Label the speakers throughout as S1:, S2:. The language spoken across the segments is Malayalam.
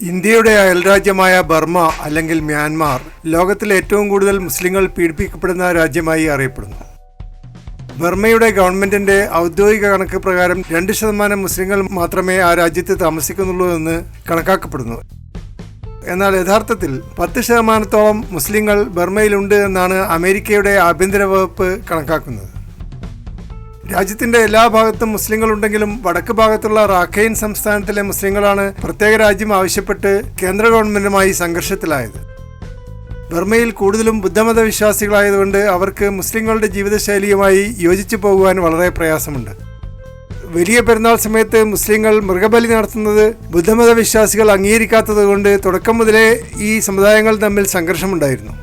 S1: ഇന്ത്യയുടെ അയൽരാജ്യമായ ബർമ്മ അല്ലെങ്കിൽ മ്യാൻമാർ ലോകത്തിലെ ഏറ്റവും കൂടുതൽ മുസ്ലിങ്ങൾ പീഡിപ്പിക്കപ്പെടുന്ന രാജ്യമായി അറിയപ്പെടുന്നു. ബർമ്മയുടെ ഗവൺമെന്റിന്റെ ഔദ്യോഗിക കണക്ക് പ്രകാരം 2% മുസ്ലിങ്ങൾ മാത്രമേ ആ രാജ്യത്ത് താമസിക്കുന്നുള്ളൂ എന്ന് കണക്കാക്കപ്പെടുന്നു. എന്നാൽ യഥാർത്ഥത്തിൽ 10% മുസ്ലിങ്ങൾ ബർമ്മയിലുണ്ട് എന്നാണ് അമേരിക്കയുടെ ആഭ്യന്തര വകുപ്പ് കണക്കാക്കുന്നത്. രാജ്യത്തിന്റെ എല്ലാ ഭാഗത്തും മുസ്ലിങ്ങൾ ഉണ്ടെങ്കിലും വടക്ക് ഭാഗത്തുള്ള റാഖൈൻ സംസ്ഥാനത്തിലെ മുസ്ലിങ്ങളാണ് പ്രത്യേക രാജ്യം ആവശ്യപ്പെട്ട് കേന്ദ്ര ഗവൺമെന്റുമായി സംഘർഷത്തിലായത്. ബർമ്മയിൽ കൂടുതലും ബുദ്ധമത വിശ്വാസികളായതുകൊണ്ട് അവർക്ക് മുസ്ലിങ്ങളുടെ ജീവിതശൈലിയുമായി യോജിച്ചു പോകുവാൻ വളരെ പ്രയാസമുണ്ട്. വലിയ പെരുന്നാൾ സമയത്ത് മുസ്ലിങ്ങൾ മൃഗബലി നടത്തുന്നത് ബുദ്ധമത വിശ്വാസികൾ അംഗീകരിക്കാത്തതുകൊണ്ട് തുടക്കം മുതലേ ഈ സമുദായങ്ങൾ തമ്മിൽ സംഘർഷമുണ്ടായിരുന്നു.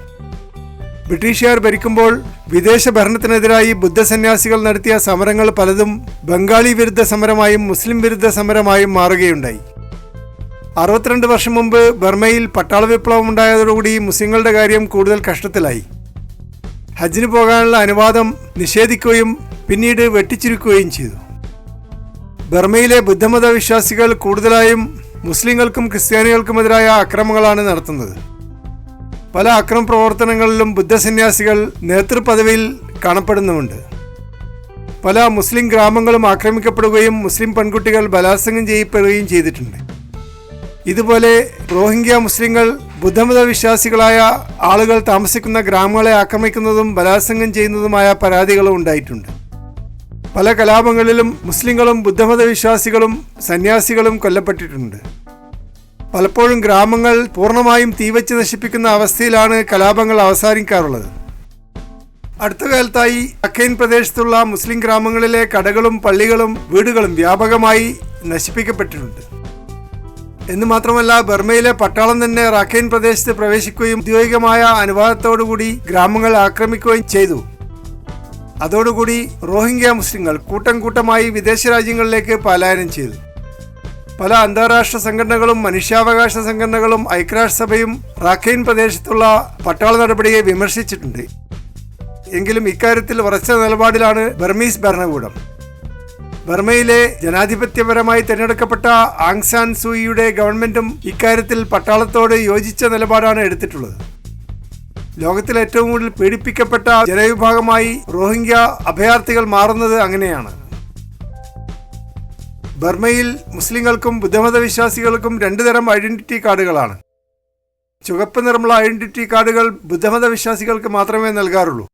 S1: ബ്രിട്ടീഷുകാർ ഭരിക്കുമ്പോൾ വിദേശ ഭരണത്തിനെതിരായി ബുദ്ധസന്യാസികൾ നടത്തിയ സമരങ്ങൾ പലതും ബംഗാളി വിരുദ്ധ സമരമായും മുസ്ലിം വിരുദ്ധ സമരമായും മാറുകയുണ്ടായി. 62 വർഷം മുമ്പ് ബർമ്മയിൽ പട്ടാള വിപ്ലവം ഉണ്ടായതോടുകൂടി മുസ്ലിങ്ങളുടെ കാര്യം കൂടുതൽ കഷ്ടത്തിലായി. ഹജ്ജിന് പോകാനുള്ള അനുവാദം നിഷേധിക്കുകയും പിന്നീട് വെട്ടിച്ചുരുക്കുകയും ചെയ്തു. ബർമ്മയിലെ ബുദ്ധമത വിശ്വാസികൾ കൂടുതലായും മുസ്ലിങ്ങൾക്കും ക്രിസ്ത്യാനികൾക്കുമെതിരായ അക്രമങ്ങളാണ് നടത്തുന്നത്. പല അക്രമ പ്രവർത്തനങ്ങളിലും ബുദ്ധസന്യാസികൾ നേതൃപദവിയിൽ കാണപ്പെടുന്നുമുണ്ട്. പല മുസ്ലിം ഗ്രാമങ്ങളും ആക്രമിക്കപ്പെടുകയും മുസ്ലിം പെൺകുട്ടികൾ ബലാത്സംഗം ചെയ്യപ്പെടുകയും ചെയ്തിട്ടുണ്ട്. ഇതുപോലെ റോഹിംഗ്യ മുസ്ലിങ്ങൾ ബുദ്ധമത വിശ്വാസികളായ ആളുകൾ താമസിക്കുന്ന ഗ്രാമങ്ങളെ ആക്രമിക്കുന്നതും ബലാത്സംഗം ചെയ്യുന്നതുമായ പരാതികളും ഉണ്ടായിട്ടുണ്ട്. പല കലാപങ്ങളിലും മുസ്ലിങ്ങളും ബുദ്ധമത വിശ്വാസികളും സന്യാസികളും കൊല്ലപ്പെട്ടിട്ടുണ്ട്. പലപ്പോഴും ഗ്രാമങ്ങൾ പൂർണ്ണമായും തീവച്ച് നശിപ്പിക്കുന്ന അവസ്ഥയിലാണ് കലാപങ്ങൾ അവസാനിക്കാറുള്ളത്. അടുത്ത കാലത്തായി റാഖൈൻ പ്രദേശത്തുള്ള മുസ്ലിം ഗ്രാമങ്ങളിലെ കടകളും പള്ളികളും വീടുകളും വ്യാപകമായി നശിപ്പിക്കപ്പെട്ടിട്ടുണ്ട്. എന്ന് മാത്രമല്ല, ബർമ്മയിലെ പട്ടാളം തന്നെ റാഖൈൻ പ്രദേശത്ത് പ്രവേശിക്കുകയും ഔദ്യോഗികമായ അനുവാദത്തോടുകൂടി ഗ്രാമങ്ങൾ ആക്രമിക്കുകയും ചെയ്തു. അതോടുകൂടി റോഹിംഗ്യ മുസ്ലിങ്ങൾ കൂട്ടം കൂട്ടമായി വിദേശ രാജ്യങ്ങളിലേക്ക് പലായനം ചെയ്തു. പല അന്താരാഷ്ട്ര സംഘടനകളും മനുഷ്യാവകാശ സംഘടനകളും ഐക്യരാഷ്ട്രസഭയും റാഖൈൻ പ്രദേശത്തുള്ള പട്ടാള നടപടിയെ വിമർശിച്ചിട്ടുണ്ട്. എങ്കിലും ഇക്കാര്യത്തിൽ ഉറച്ച നിലപാടിലാണ് ബർമീസ് ഭരണകൂടം. ബർമ്മയിലെ ജനാധിപത്യപരമായി തിരഞ്ഞെടുക്കപ്പെട്ട ആങ് സാൻ സൂയിയുടെ ഗവൺമെന്റും ഇക്കാര്യത്തിൽ പട്ടാളത്തോട് യോജിച്ച നിലപാടാണ് എടുത്തിട്ടുള്ളത്. ലോകത്തിൽ ഏറ്റവും കൂടുതൽ പീഡിപ്പിക്കപ്പെട്ട ജനവിഭാഗമായി റോഹിംഗ്യ അഭയാർത്ഥികൾ മാറുന്നത് അങ്ങനെയാണ്. ബർമ്മയിൽ മുസ്ലിങ്ങൾക്കും ബുദ്ധമത വിശ്വാസികൾക്കും 2 തരം ഐഡന്റിറ്റി കാർഡുകളാണ്. ചുവപ്പ് നിറമുള്ള ഐഡന്റിറ്റി കാർഡുകൾ ബുദ്ധമത വിശ്വാസികൾക്ക് മാത്രമേ നൽകാറുള്ളൂ.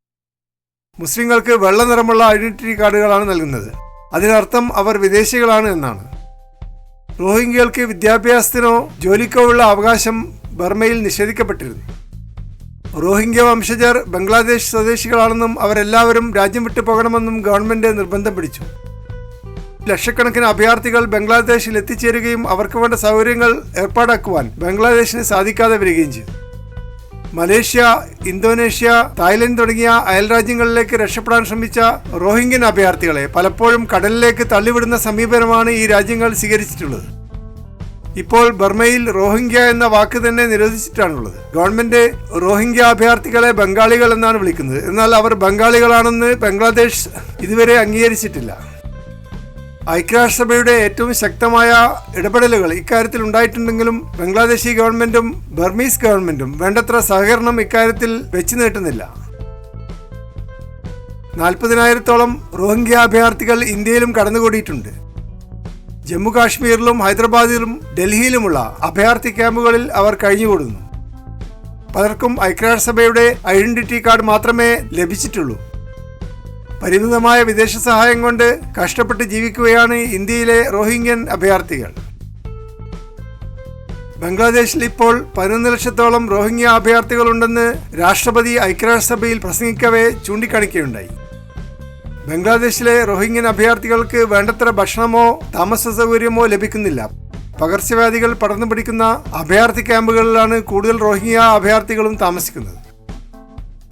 S1: മുസ്ലിങ്ങൾക്ക് വെള്ള നിറമുള്ള ഐഡന്റിറ്റി കാർഡുകളാണ് നൽകുന്നത്. അതിനർത്ഥം അവർ വിദേശികളാണ് എന്നാണ്. റോഹിംഗ്യകൾക്ക് വിദ്യാഭ്യാസത്തിനോ ജോലിക്കോ ഉള്ള അവകാശം ബർമ്മയിൽ നിഷേധിക്കപ്പെട്ടിരുന്നു. റോഹിംഗ്യ വംശജർ ബംഗ്ലാദേശ് സ്വദേശികളാണെന്നും അവരെല്ലാവരും രാജ്യം വിട്ടു പോകണമെന്നും ഗവൺമെന്റ് നിർബന്ധം പിടിച്ചു. ലക്ഷക്കണക്കിന് അഭയാർത്ഥികൾ ബംഗ്ലാദേശിൽ എത്തിച്ചേരുകയും അവർക്ക് വേണ്ട സൗകര്യങ്ങൾ ഏർപ്പാടാക്കുവാൻ ബംഗ്ലാദേശിന് സാധിക്കാതെ വരികയും ചെയ്തു. മലേഷ്യ, ഇന്തോനേഷ്യ, തായ്ലൻഡ് തുടങ്ങിയ അയൽരാജ്യങ്ങളിലേക്ക് രക്ഷപ്പെടാൻ ശ്രമിച്ച റോഹിംഗ്യൻ അഭയാർത്ഥികളെ പലപ്പോഴും കടലിലേക്ക് തള്ളിവിടുന്ന സമീപനമാണ് ഈ രാജ്യങ്ങൾ സ്വീകരിച്ചിട്ടുള്ളത്. ഇപ്പോൾ ബർമ്മയിൽ റോഹിംഗ്യ എന്ന വാക്ക് തന്നെ നിരോധിച്ചിട്ടാണുള്ളത്. ഗവൺമെന്റ് റോഹിംഗ്യ അഭയാർത്ഥികളെ ബംഗാളികൾ എന്നാണ് വിളിക്കുന്നത്. എന്നാൽ അവർ ബംഗാളികളാണെന്ന് ബംഗ്ലാദേശ് ഇതുവരെ അംഗീകരിച്ചിട്ടില്ല. ഐക്യരാഷ്ട്രസഭയുടെ ഏറ്റവും ശക്തമായ ഇടപെടലുകൾ ഇക്കാര്യത്തിൽ ഉണ്ടായിട്ടുണ്ടെങ്കിലും ബംഗ്ലാദേശി ഗവൺമെന്റും ബർമീസ് ഗവൺമെന്റും വേണ്ടത്ര സഹകരണം ഇക്കാര്യത്തിൽ വെച്ചു നീട്ടുന്നില്ല. 40,000-ഓളം റോഹിംഗ്യ അഭയാർത്ഥികൾ ഇന്ത്യയിലും കടന്നുകൂടിയിട്ടുണ്ട്. ജമ്മു കാശ്മീരിലും ഹൈദരാബാദിലും ഡൽഹിയിലുമുള്ള അഭയാർത്ഥി ക്യാമ്പുകളിൽ അവർ കഴിഞ്ഞുകൂടുന്നു. പലർക്കും ഐക്യരാഷ്ട്രസഭയുടെ ഐഡന്റിറ്റി കാർഡ് മാത്രമേ ലഭിച്ചിട്ടുള്ളൂ. പരിമിതമായ വിദേശ സഹായം കൊണ്ട് കഷ്ടപ്പെട്ട് ജീവിക്കുകയാണ് ഇന്ത്യയിലെ റോഹിംഗ്യൻ അഭയാർത്ഥികൾ. ബംഗ്ലാദേശിൽ ഇപ്പോൾ 11 ലക്ഷത്തോളം റോഹിംഗ്യ അഭയാർത്ഥികളുണ്ടെന്ന് രാഷ്ട്രപതി ഐക്യരാഷ്ട്രസഭയിൽ പ്രസംഗിക്കവേ ചൂണ്ടിക്കാണിക്കുകയുണ്ടായി. ബംഗ്ലാദേശിലെ റോഹിംഗ്യൻ അഭയാർത്ഥികൾക്ക് വേണ്ടത്ര ഭക്ഷണമോ താമസ സൗകര്യമോ ലഭിക്കുന്നില്ല. പകർച്ചവ്യാധികൾ പടർന്നു പിടിക്കുന്ന അഭയാർത്ഥി ക്യാമ്പുകളിലാണ് കൂടുതൽ റോഹിംഗ്യ അഭയാർത്ഥികളും താമസിക്കുന്നത്.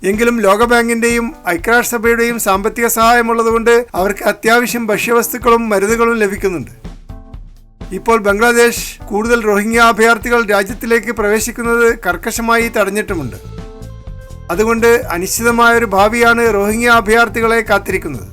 S1: എങ്കിലും ലോകബാങ്കിന്റെയും ഐക്യരാഷ്ട്രസഭയുടെയും സാമ്പത്തിക സഹായമുള്ളതുകൊണ്ട് അവർക്ക് അത്യാവശ്യം ഭക്ഷ്യവസ്തുക്കളും മരുന്നുകളും ലഭിക്കുന്നുണ്ട്. ഇപ്പോൾ ബംഗ്ലാദേശ് കൂടുതൽ റോഹിംഗ്യ അഭയാർത്ഥികൾ രാജ്യത്തിലേക്ക് പ്രവേശിക്കുന്നത് കർക്കശമായി തടഞ്ഞിട്ടുമുണ്ട്. അതുകൊണ്ട് അനിശ്ചിതമായൊരു ഭാവിയാണ് റോഹിംഗ്യ അഭയാർത്ഥികളെ കാത്തിരിക്കുന്നത്.